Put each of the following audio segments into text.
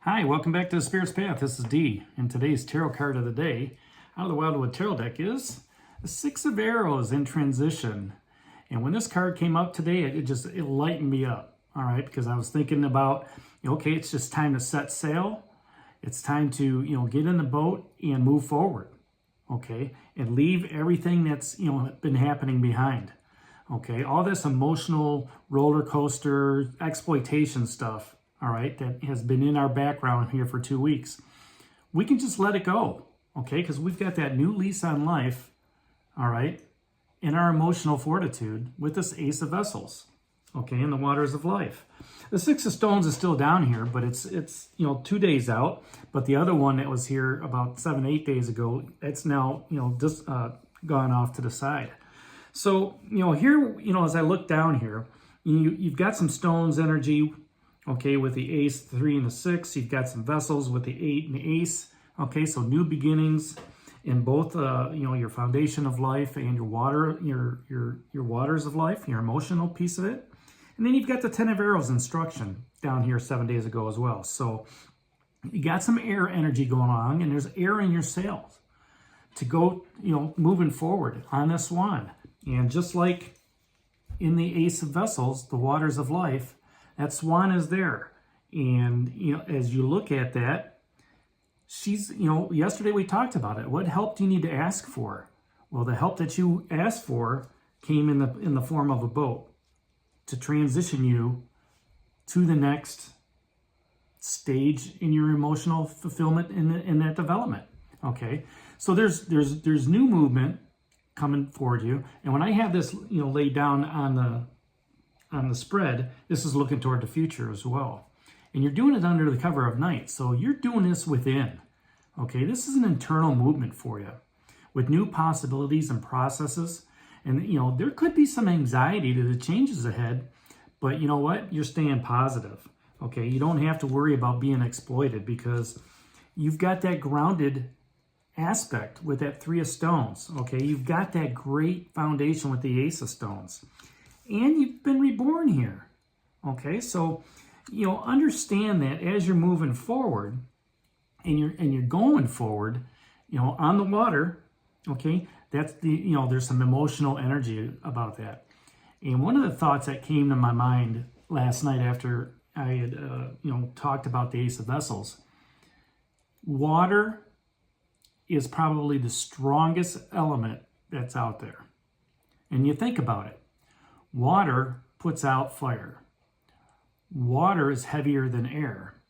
Hi, welcome back to the Spirit's Path. This is Dee, and today's tarot card of the day out of the Wildwood Tarot deck is the Six of Arrows in transition. And when this card came up today, it lightened me up, all right? Because I was thinking about, okay, it's just time to set sail. It's time to, get in the boat and move forward, okay? And leave everything that's, been happening behind, okay? All this emotional roller coaster exploitation stuff, all right, that has been in our background here for 2 weeks. We can just let it go, okay? Because we've got that new lease on life, all right, in our emotional fortitude with this Ace of Vessels, okay, in the waters of life. The Six of Stones is still down here, but it's 2 days out. But the other one that was here about 7-8 days ago, it's now, just gone off to the side. So, here, as I look down here, you've got some stones energy, okay, with the Ace, the 3, and the 6. You've got some vessels with the 8 and the Ace. Okay, so new beginnings in both, your foundation of life and your water, your waters of life, your emotional piece of it. And then you've got the 10 of Arrows instruction down here 7 days ago as well. So you got some air energy going on, and there's air in your sails to go, moving forward on this wand. And just like in the Ace of Vessels, the waters of life, that swan is there. And, as you look at that, she's, yesterday we talked about it. What help do you need to ask for? Well, the help that you asked for came in the form of a boat to transition you to the next stage in your emotional fulfillment in that development. Okay. So there's new movement coming forward you. And when I have this, laid down on the spread, this is looking toward the future as well. And you're doing it under the cover of night. So you're doing this within. Okay, this is an internal movement for you with new possibilities and processes. And, there could be some anxiety to the changes ahead, but you know what? You're staying positive. Okay, you don't have to worry about being exploited because you've got that grounded aspect with that 3 of Stones. Okay, you've got that great foundation with the Ace of Stones. And you've been reborn here, okay? So, understand that as you're moving forward and you're going forward, on the water, okay, that's there's some emotional energy about that. And one of the thoughts that came to my mind last night after I had, talked about the Ace of Vessels, water is probably the strongest element that's out there. And you think about it. Water puts out fire. Water is heavier than air.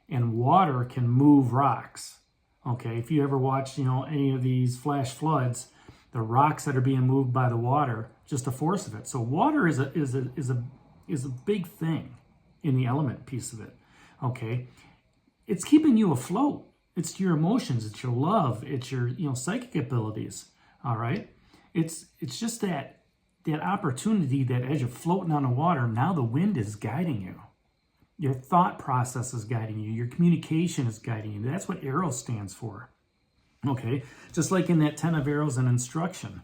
And water can move rocks. Okay, if you ever watched, any of these flash floods, the rocks that are being moved by the water, just the force of it. So water is a big thing in the element piece of it. Okay, it's keeping you afloat. It's your emotions, it's your love, it's your psychic abilities. All right, it's just that opportunity that as you're floating on the water, now the wind is guiding you. Your thought process is guiding you. Your communication is guiding you. That's what Arrows stands for. Okay, just like in that 10 of Arrows and instruction,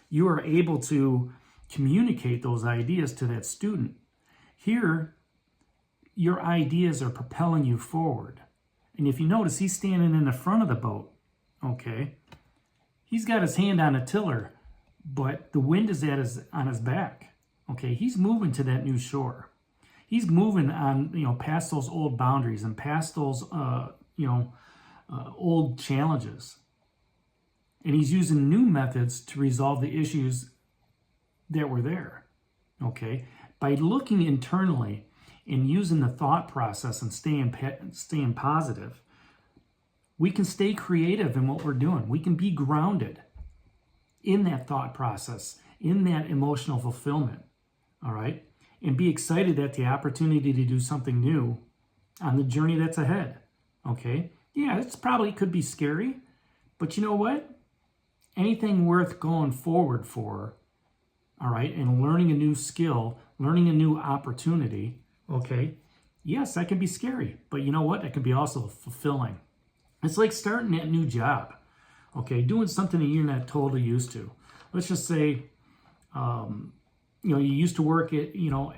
you are able to communicate those ideas to that student. Here, your ideas are propelling you forward. And if you notice, he's standing in the front of the boat. Okay, he's got his hand on a tiller, but the wind is on his back. Okay, he's moving to that new shore. He's moving on, past those old boundaries and past those, old challenges. And he's using new methods to resolve the issues that were there. Okay, by looking internally and using the thought process and staying positive, we can stay creative in what we're doing. We can be grounded in that thought process, in that emotional fulfillment, all right? And be excited at the opportunity to do something new on the journey that's ahead, okay? Yeah, it's probably could be scary, but you know what? Anything worth going forward for, all right, and learning a new skill, learning a new opportunity, okay? Yes, that can be scary, but you know what? It can be also fulfilling. It's like starting that new job. Okay, doing something that you're not totally used to. Let's just say, you used to work at,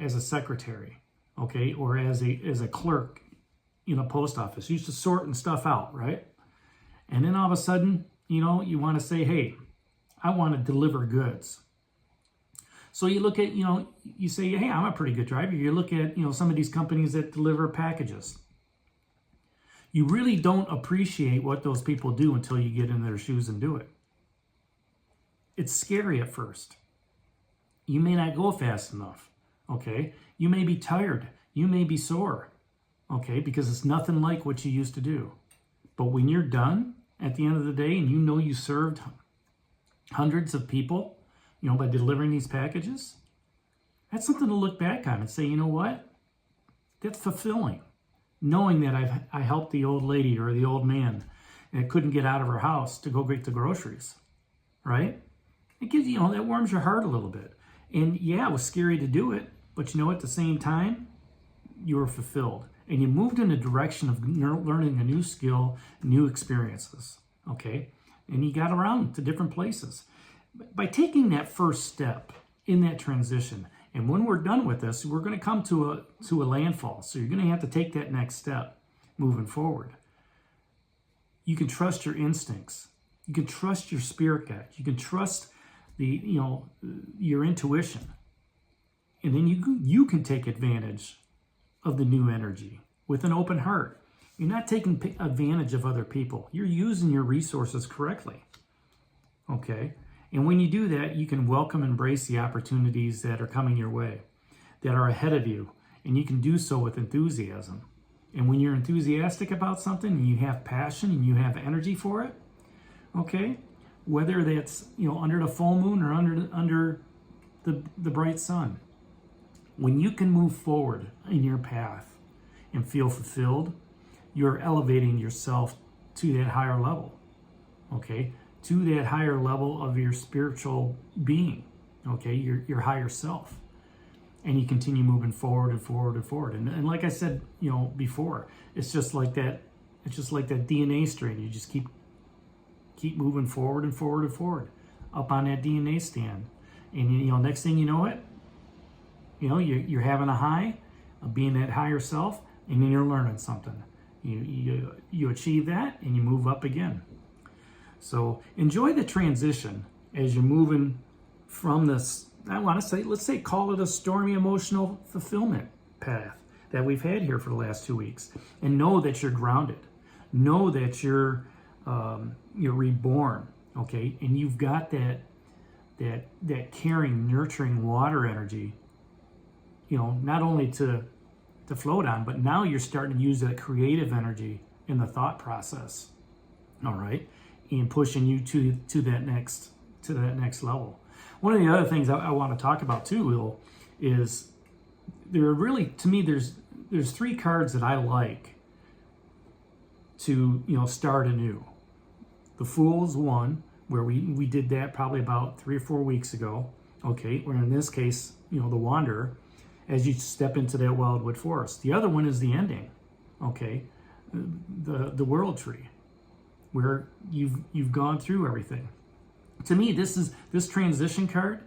as a secretary, okay, or as a clerk, in a post office. Used to sorting stuff out, right? And then all of a sudden, you know, you want to say, hey, I want to deliver goods. So you look at, you know, you say, hey, I'm a pretty good driver. You look at, you know, some of these companies that deliver packages. You really don't appreciate what those people do until you get in their shoes and do it. It's scary at first. You may not go fast enough, okay? You may be tired. You may be sore, okay? Because it's nothing like what you used to do. But when you're done at the end of the day and you know you served hundreds of people, you know, by delivering these packages, that's something to look back on and say, you know what? That's fulfilling. Knowing that I helped the old lady or the old man that couldn't get out of her house to go get the groceries, right? It gives, you know, that warms your heart a little bit. And yeah, it was scary to do it, but you know, at the same time, you were fulfilled. And you moved in a direction of learning a new skill, new experiences, okay? And you got around to different places. By taking that first step in that transition, and when we're done with this, we're going to come to a landfall. So you're going to have to take that next step moving forward. You can trust your instincts. You can trust your spirit guide. You can trust your intuition. And then you can take advantage of the new energy with an open heart. You're not taking advantage of other people. You're using your resources correctly. Okay? And when you do that, you can welcome and embrace the opportunities that are coming your way, that are ahead of you. And you can do so with enthusiasm. And when you're enthusiastic about something and you have passion and you have energy for it, okay, whether that's, you know, under the full moon or under the bright sun, when you can move forward in your path and feel fulfilled, you're elevating yourself to that higher level, okay? To that higher level of your spiritual being, okay, your higher self. And you continue moving forward and forward and forward. And like I said, you know, before, it's just like that DNA strand. You just keep moving forward and forward and forward up on that DNA stand. And, you know, next thing you know it, you know, you're having a high of being that higher self, and then you're learning something. You achieve that, and you move up again. So enjoy the transition as you're moving from this, I want to say, let's say, call it a stormy emotional fulfillment path that we've had here for the last 2 weeks. And know that you're grounded. Know that you're reborn, okay? And you've got that caring, nurturing water energy, you know, not only to float on, but now you're starting to use that creative energy in the thought process, all right? And pushing you to that next level. One of the other things I want to talk about too, Will, is there are really, to me, there's 3 cards that I like to, you know, start anew. The Fool is one, where we did that probably about 3 or 4 weeks ago. Okay, where in this case, you know, the Wanderer, as you step into that wildwood forest. The other one is the Ending. Okay, the World Tree, where you've gone through everything. To me, this transition card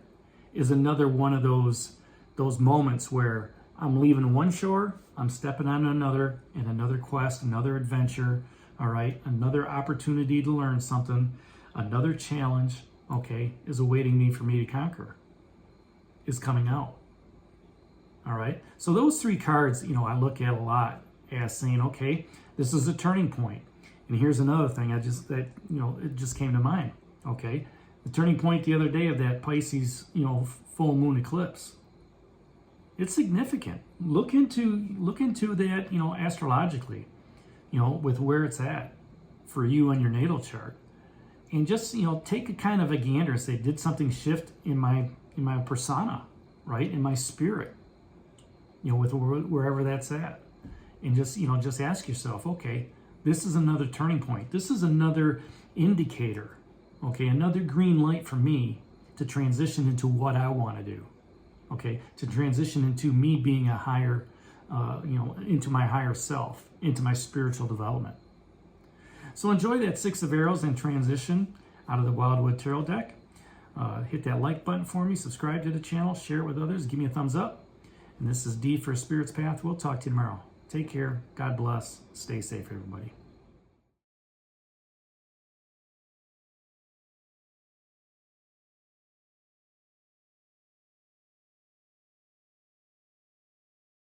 is another one of those moments where I'm leaving one shore, I'm stepping on another, and another quest, another adventure, all right, another opportunity to learn something, another challenge, okay, is awaiting me for me to conquer, is coming out. All right, so those 3 cards, you know, I look at a lot as saying, okay, this is a turning point. And here's another thing it just came to mind. Okay, the turning point the other day of that Pisces, you know, full moon eclipse. It's significant. Look into that, you know, astrologically, you know, with where it's at for you on your natal chart, and just, you know, take a kind of a gander and say, did something shift in my persona, right, in my spirit, you know, with wherever that's at, and just, you know, just ask yourself, okay, this is another turning point. This is another indicator, okay, another green light for me to transition into what I want to do, okay, to transition into me being a higher, you know, into my higher self, into my spiritual development. So enjoy that 6 of Arrows and transition out of the Wildwood Tarot deck. Hit that like button for me, subscribe to the channel, share it with others, give me a thumbs up. And this is D for Spirit's Path. We'll talk to you tomorrow. Take care. God bless. Stay safe, everybody.